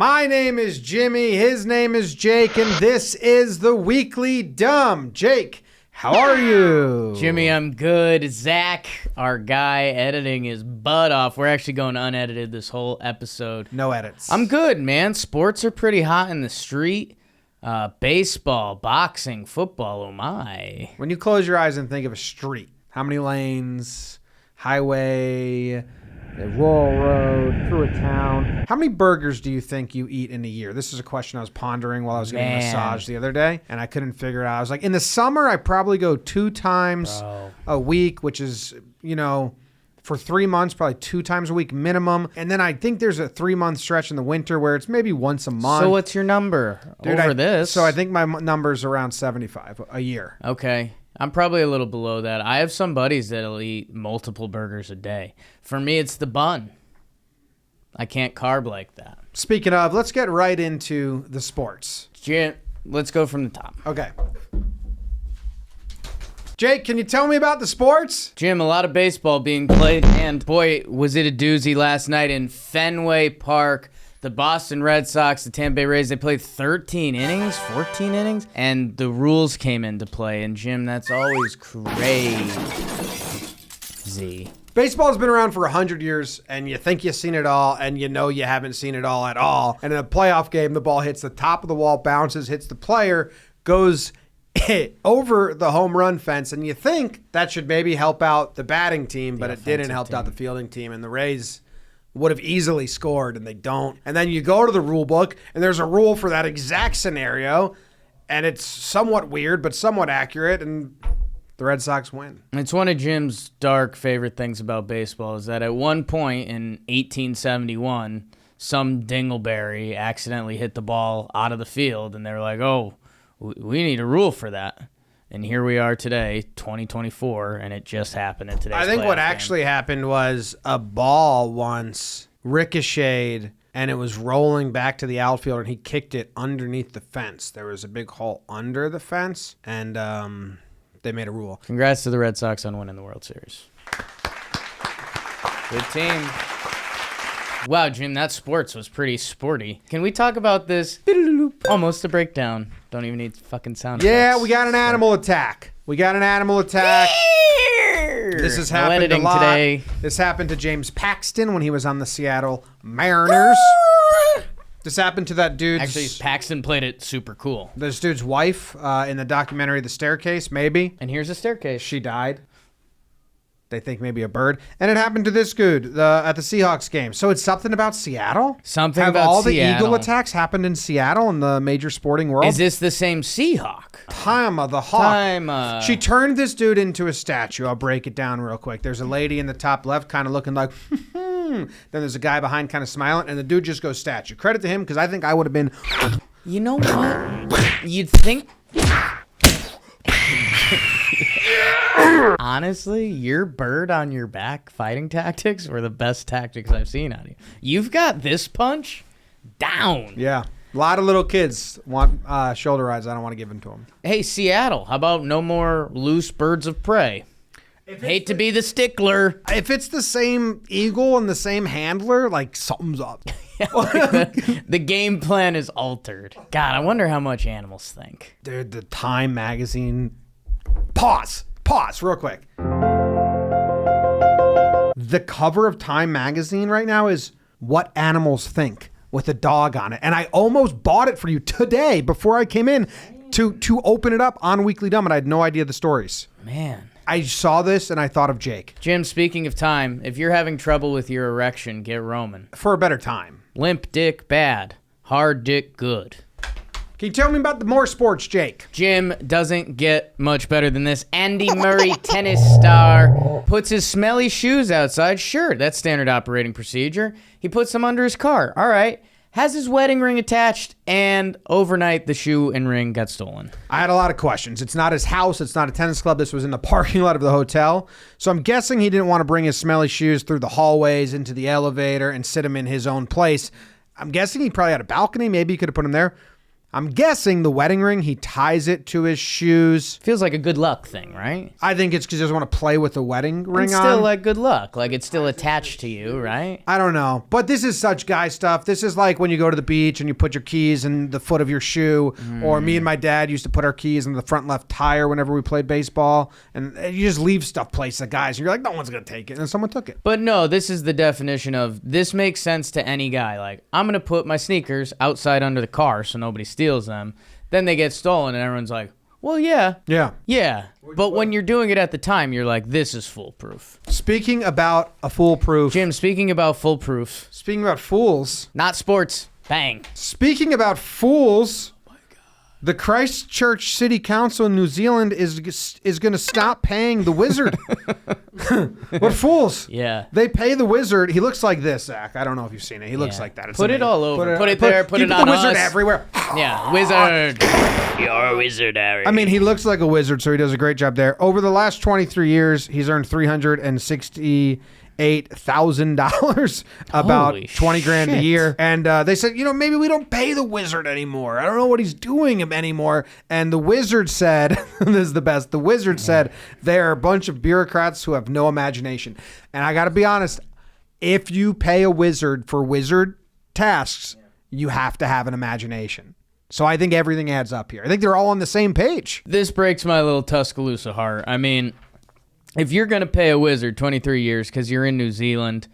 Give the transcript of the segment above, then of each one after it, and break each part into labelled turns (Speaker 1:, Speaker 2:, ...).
Speaker 1: My name is Jimmy, his name is Jake, and this is the Weekly Dumb. Jake, how are you?
Speaker 2: Jimmy, I'm good. Zach, our guy editing his butt off. We're actually going unedited this whole episode.
Speaker 1: No edits.
Speaker 2: I'm good, man. Sports are pretty hot in the street. Baseball, boxing, football, oh my.
Speaker 1: When you close your eyes and think of a street, how many lanes, highway, a rural road, through a town? How many burgers do you think you eat in a year? This is a question I was pondering while I was getting a massage the other day, and I couldn't figure it out. I was like, in the summer, I probably go 2 times a week, which is, for 3 months, probably 2 times a week minimum. And then I think there's a 3-month stretch in the winter where it's maybe once a month.
Speaker 2: So what's your number over this?
Speaker 1: So I think my number's around 75 a year.
Speaker 2: Okay. I'm probably a little below that. I have some buddies that'll eat multiple burgers a day. For me, it's the bun. I can't carb like that.
Speaker 1: Speaking of, let's get right into the sports.
Speaker 2: Jim, let's go from the top.
Speaker 1: Okay. Jake, can you tell me about the sports?
Speaker 2: Jim, a lot of baseball being played, and boy, was it a doozy last night in Fenway Park. The Boston Red Sox, the Tampa Bay Rays, they played 13 innings, 14 innings, and the rules came into play. And Jim, that's always crazy.
Speaker 1: Baseball's been around for 100 years, and you think you've seen it all, and you know you haven't seen it all at all. And in a playoff game, the ball hits the top of the wall, bounces, hits the player, goes over the home run fence, and you think that should maybe help out the batting team, but it didn't help out the fielding team, and the Rays would have easily scored, and they don't. And then you go to the rule book, and there's a rule for that exact scenario, and it's somewhat weird, but somewhat accurate, and the Red Sox win.
Speaker 2: It's one of Jim's dark favorite things about baseball is that at one point in 1871, some dingleberry accidentally hit the ball out of the field, and they were like, oh, we need a rule for that. And here we are today, 2024, and it just happened in today's
Speaker 1: I think what
Speaker 2: game.
Speaker 1: actually happened was a ball once ricocheted, and it was rolling back to the outfielder, and he kicked it underneath the fence. There was a big hole under the fence, and they made a rule.
Speaker 2: Congrats to the Red Sox on winning the World Series. Good team. Wow, Jim, that sports was pretty sporty. Can we talk about this? Almost a breakdown. Don't even need fucking sound effects.
Speaker 1: Yeah, we got an animal attack. This has happened a lot. Today. This happened to James Paxton when he was on the Seattle Mariners. This happened to that dude's...
Speaker 2: Actually, Paxton played it super cool.
Speaker 1: This dude's wife in the documentary The Staircase, maybe.
Speaker 2: And here's a staircase.
Speaker 1: She died. They think maybe a bird. And it happened to this dude at the Seahawks game. So it's something about Seattle?
Speaker 2: Something
Speaker 1: Have
Speaker 2: about
Speaker 1: all
Speaker 2: Seattle.
Speaker 1: The eagle attacks happened in Seattle in the major sporting world?
Speaker 2: Is this the same Seahawk?
Speaker 1: Tama the hawk. She turned this dude into a statue. I'll break it down real quick. There's a lady in the top left kind of looking like, Then there's a guy behind kind of smiling, and the dude just goes statue. Credit to him, because I think I would have been...
Speaker 2: You know what? You'd think... Honestly, your bird on your back fighting tactics were the best tactics I've seen out of you. You've got this punch down.
Speaker 1: Yeah. A lot of little kids want shoulder rides. I don't want to give them to them.
Speaker 2: Hey, Seattle, how about no more loose birds of prey? Hate to be the stickler.
Speaker 1: If it's the same eagle and the same handler, like something's up.
Speaker 2: The game plan is altered. God, I wonder how much animals think.
Speaker 1: Dude, the Time magazine. Pause real quick. The cover of Time magazine right now is What Animals Think with a dog on it. And I almost bought it for you today before I came in to open it up on Weekly Dumb, and I had no idea the stories.
Speaker 2: Man.
Speaker 1: I saw this and I thought of Jake.
Speaker 2: Jim, speaking of time, if you're having trouble with your erection, get Roman.
Speaker 1: For a better time.
Speaker 2: Limp dick, bad. Hard dick, good.
Speaker 1: Can you tell me about the more sports, Jake?
Speaker 2: Jim doesn't get much better than this. Andy Murray, tennis star, puts his smelly shoes outside. Sure, that's standard operating procedure. He puts them under his car. All right. Has his wedding ring attached, and overnight the shoe and ring got stolen.
Speaker 1: I had a lot of questions. It's not his house. It's not a tennis club. This was in the parking lot of the hotel. So I'm guessing he didn't want to bring his smelly shoes through the hallways into the elevator and sit them in his own place. I'm guessing he probably had a balcony. Maybe he could have put them there. I'm guessing the wedding ring, he ties it to his shoes.
Speaker 2: Feels like a good luck thing, right?
Speaker 1: I think it's because he doesn't want to play with the wedding ring
Speaker 2: It's
Speaker 1: on.
Speaker 2: still like good luck. Like it's still attached to you, right?
Speaker 1: I don't know. But this is such guy stuff. This is like when you go to the beach and you put your keys in the foot of your shoe. Or me and my dad used to put our keys in the front left tire whenever we played baseball. And you just leave stuff placed at guys. And you're like, no one's going to take it. And someone took it.
Speaker 2: But no, this is the definition of this makes sense to any guy. Like, I'm going to put my sneakers outside under the car so nobody steals them. Then they get stolen and everyone's like, well, yeah.
Speaker 1: Yeah.
Speaker 2: Yeah. But when you're doing it at the time, you're like, this is foolproof.
Speaker 1: Speaking about a foolproof.
Speaker 2: Jim, speaking about foolproof.
Speaker 1: Speaking about fools.
Speaker 2: Not sports. Bang.
Speaker 1: Speaking about fools. The Christchurch City Council in New Zealand is going to stop paying the wizard. What fools?
Speaker 2: Yeah.
Speaker 1: They pay the wizard. He looks like this, Zach. I don't know if you've seen it. He looks like that. It's
Speaker 2: Put it
Speaker 1: amazing.
Speaker 2: all over. Put it there. Put
Speaker 1: you
Speaker 2: it on
Speaker 1: the wizard
Speaker 2: us.
Speaker 1: everywhere.
Speaker 2: Yeah. Wizard. You're a wizard, Harry.
Speaker 1: I mean, he looks like a wizard, so he does a great job there. Over the last 23 years, he's earned $368,000, about
Speaker 2: Holy
Speaker 1: 20 grand a
Speaker 2: shit.
Speaker 1: year. And they said, maybe we don't pay the wizard anymore. I don't know what he's doing anymore. And the wizard said, this is the best, the wizard said, they're a bunch of bureaucrats who have no imagination. And I got to be honest, if you pay a wizard for wizard tasks, you have to have an imagination. So I think everything adds up here. I think they're all on the same page.
Speaker 2: This breaks my little Tuscaloosa heart. I mean, if you're going to pay a wizard 23 years because you're in New Zealand,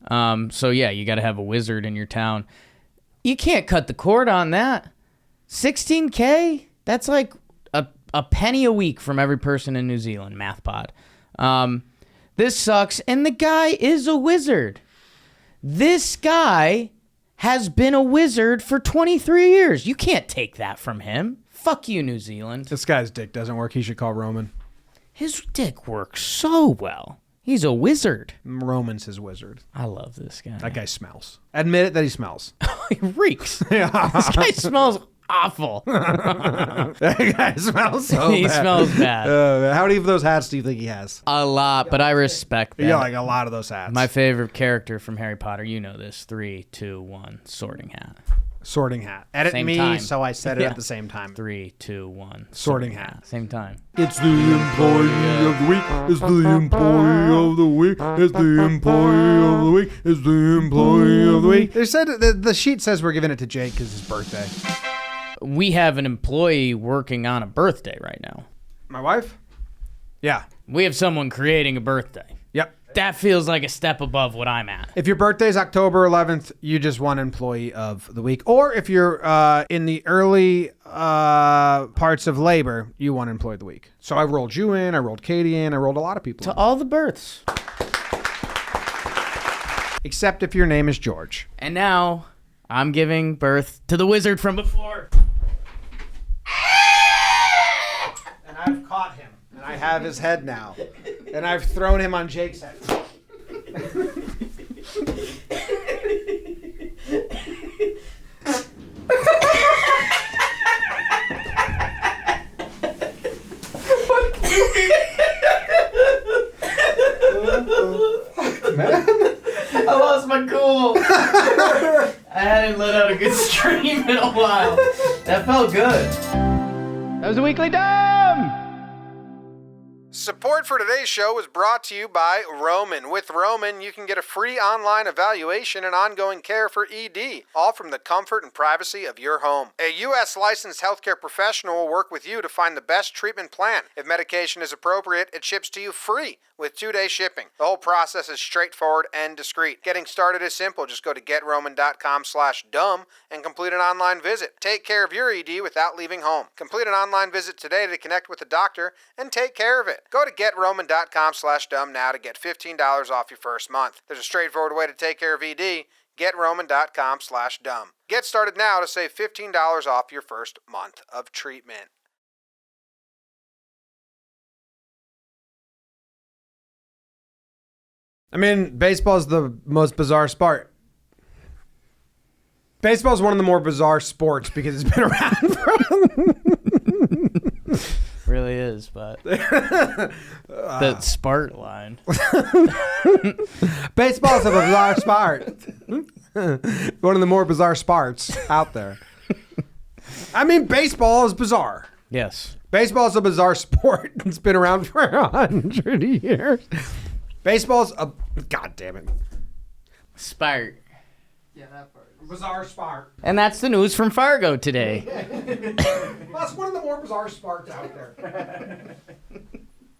Speaker 2: so yeah, you got to have a wizard in your town. You can't cut the cord on that. $16K? That's like a penny a week from every person in New Zealand, MathPod. This sucks, and the guy is a wizard. This guy has been a wizard for 23 years. You can't take that from him. Fuck you, New Zealand.
Speaker 1: This guy's dick doesn't work. He should call Roman.
Speaker 2: His dick works so well. He's a wizard.
Speaker 1: Roman's his wizard.
Speaker 2: I love this guy.
Speaker 1: That guy smells. Admit it that he smells.
Speaker 2: He reeks. This guy smells awful.
Speaker 1: That guy smells so bad.
Speaker 2: He smells bad.
Speaker 1: How many of those hats do you think he has?
Speaker 2: A lot, but I respect that.
Speaker 1: Yeah, like a lot of those hats.
Speaker 2: My favorite character from Harry Potter, you know this. 3, 2, 1, sorting hat.
Speaker 1: Sorting hat. Edit
Speaker 2: Same
Speaker 1: me,
Speaker 2: time.
Speaker 1: so I said it
Speaker 2: Yeah.
Speaker 1: at the same time.
Speaker 2: 3, 2, 1,
Speaker 1: Sorting hat.
Speaker 2: Same time.
Speaker 1: It's the employee of the week. It's the employee of the week. It's the employee of the week. It's the employee of the week. They said the sheet says we're giving it to Jake because it's his birthday.
Speaker 2: We have an employee working on a birthday right now.
Speaker 1: My wife? Yeah.
Speaker 2: We have someone creating a birthday.
Speaker 1: Yep.
Speaker 2: That feels like a step above what I'm at.
Speaker 1: If your birthday is October 11th, you just won employee of the week. Or if you're in the early parts of labor, you won employee of the week. So I rolled you in, I rolled Katie in, I rolled a lot of people
Speaker 2: To
Speaker 1: in.
Speaker 2: all the births.
Speaker 1: Except if your name is George.
Speaker 2: And now I'm giving birth to the wizard from before.
Speaker 1: And I've caught him. And I have his head now. And I've thrown him on Jake's head.
Speaker 2: I lost my cool. I hadn't let out a good scream in a while. That felt good. That was a weekly dumb.
Speaker 1: Support for today's show is brought to you by Roman. With Roman, you can get a free online evaluation and ongoing care for ED, all from the comfort and privacy of your home. A U.S. licensed healthcare professional will work with you to find the best treatment plan. If medication is appropriate, it ships to you free with 2-day shipping. The whole process is straightforward and discreet. Getting started is simple. Just go to getroman.com/dumb and complete an online visit. Take care of your ED without leaving home. Complete an online visit today to connect with a doctor and take care of it. Go to getroman.com/dumb now to get $15 off your first month. There's a straightforward way to take care of ED. Getroman.com/dumb. Get started now to save $15 off your first month of treatment. I mean, baseball is the most bizarre sport. Baseball is one of the more bizarre sports because it's been around for...
Speaker 2: Really is, but the Spart line.
Speaker 1: Baseball is a bizarre sport. One of the more bizarre sports out there. I mean, baseball is bizarre.
Speaker 2: Yes.
Speaker 1: Baseball is a bizarre sport. It's been around for 100 years. Baseball's a... God damn it.
Speaker 2: Spart.
Speaker 3: Yeah, that part.
Speaker 1: Bizarre sport.
Speaker 2: And that's the news from Fargo today.
Speaker 1: Well, it's one of the more bizarre sports out there.